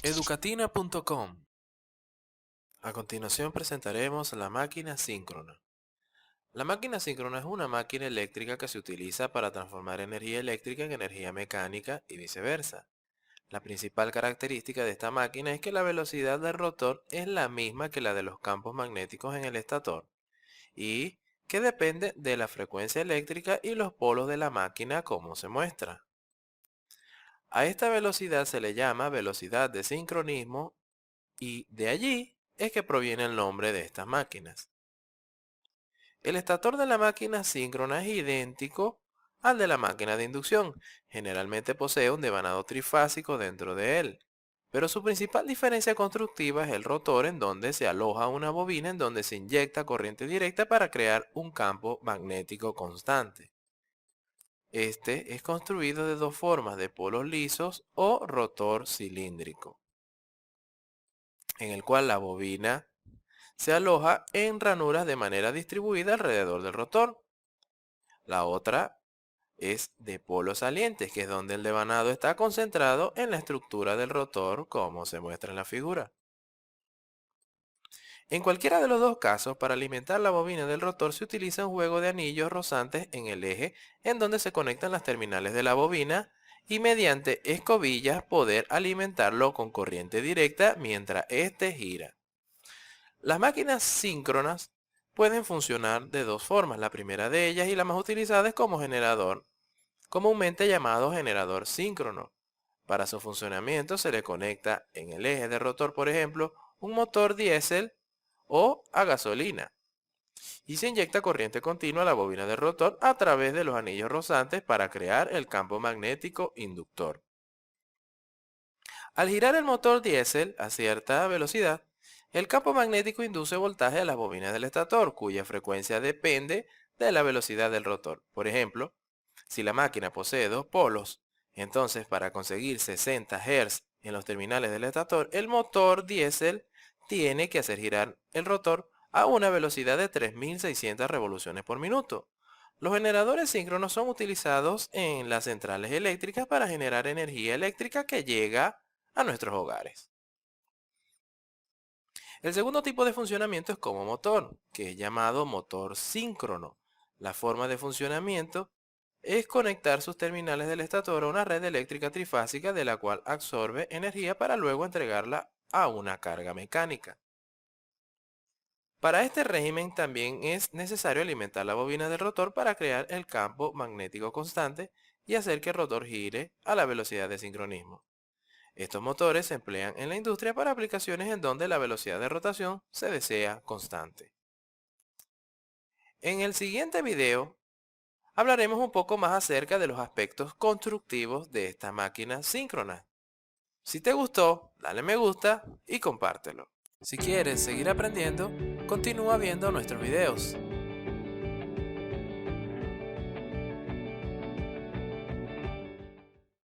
Educatina.com. A continuación presentaremos la máquina síncrona. La máquina síncrona es una máquina eléctrica que se utiliza para transformar energía eléctrica en energía mecánica y viceversa. La principal característica de esta máquina es que la velocidad del rotor es la misma que la de los campos magnéticos en el estator y que depende de la frecuencia eléctrica y los polos de la máquina como se muestra. A esta velocidad se le llama velocidad de sincronismo y de allí es que proviene el nombre de estas máquinas. El estator de la máquina síncrona es idéntico al de la máquina de inducción. Generalmente posee un devanado trifásico dentro de él. Pero su principal diferencia constructiva es el rotor, en donde se aloja una bobina en donde se inyecta corriente directa para crear un campo magnético constante. Este es construido de dos formas, de polos lisos o rotor cilíndrico, en el cual la bobina se aloja en ranuras de manera distribuida alrededor del rotor. La otra es de polos salientes, que es donde el devanado está concentrado en la estructura del rotor, como se muestra en la figura. En cualquiera de los dos casos, para alimentar la bobina del rotor se utiliza un juego de anillos rozantes en el eje, en donde se conectan las terminales de la bobina, y mediante escobillas poder alimentarlo con corriente directa mientras éste gira. Las máquinas síncronas pueden funcionar de dos formas. La primera de ellas y la más utilizada es como generador, comúnmente llamado generador síncrono. Para su funcionamiento se le conecta en el eje del rotor, por ejemplo, un motor diésel o a gasolina, y se inyecta corriente continua a la bobina del rotor a través de los anillos rozantes para crear el campo magnético inductor. Al girar el motor diésel a cierta velocidad, el campo magnético induce voltaje a las bobinas del estator, cuya frecuencia depende de la velocidad del rotor. Por ejemplo, si la máquina posee dos polos, entonces para conseguir 60 Hz en los terminales del estator, el motor diésel tiene que hacer girar el rotor a una velocidad de 3600 revoluciones por minuto. Los generadores síncronos son utilizados en las centrales eléctricas para generar energía eléctrica que llega a nuestros hogares. El segundo tipo de funcionamiento es como motor, que es llamado motor síncrono. La forma de funcionamiento es conectar sus terminales del estator a una red eléctrica trifásica de la cual absorbe energía para luego entregarla a una carga mecánica. Para este régimen también es necesario alimentar la bobina del rotor para crear el campo magnético constante y hacer que el rotor gire a la velocidad de sincronismo. Estos motores se emplean en la industria para aplicaciones en donde la velocidad de rotación se desea constante. En el siguiente video hablaremos un poco más acerca de los aspectos constructivos de esta máquina síncrona. Si te gustó, dale me gusta y compártelo. Si quieres seguir aprendiendo, continúa viendo nuestros videos.